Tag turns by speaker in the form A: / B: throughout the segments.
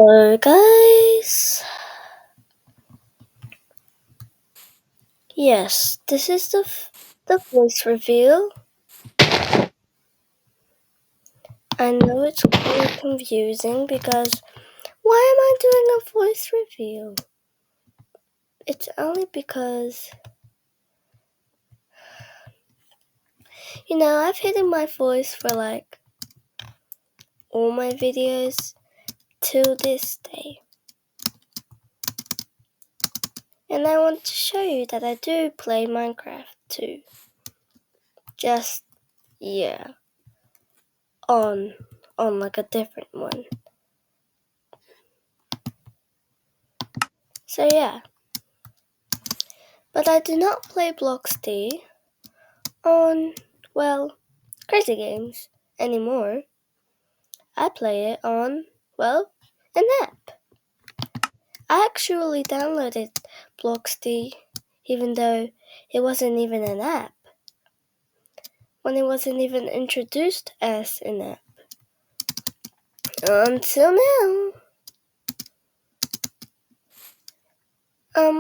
A: Hello, guys. Yes, this is the voice reveal. I know it's quite confusing because why am I doing a voice reveal? It's only because I've hidden my voice for like all my videos till this day. And I want to show you that I do play Minecraft too. Just on like a different one. So yeah. But I do not play Bloxd on, Crazy Games anymore. I play it on, an app. I actually downloaded Bloxd even though it wasn't even an app. When it wasn't even introduced as an app. Until now.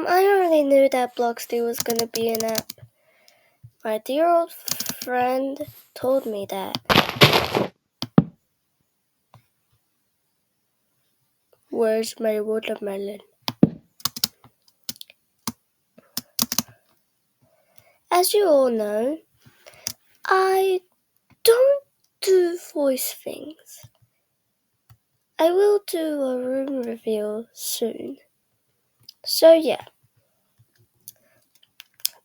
A: I already knew that Bloxd was gonna be an app. My dear old friend told me that. Where's my watermelon? As you all know, I don't do voice things. I will do a room reveal soon. So yeah,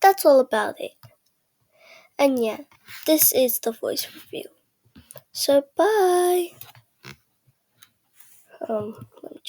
A: that's all about it. And yeah, this is the voice reveal. So bye. Let me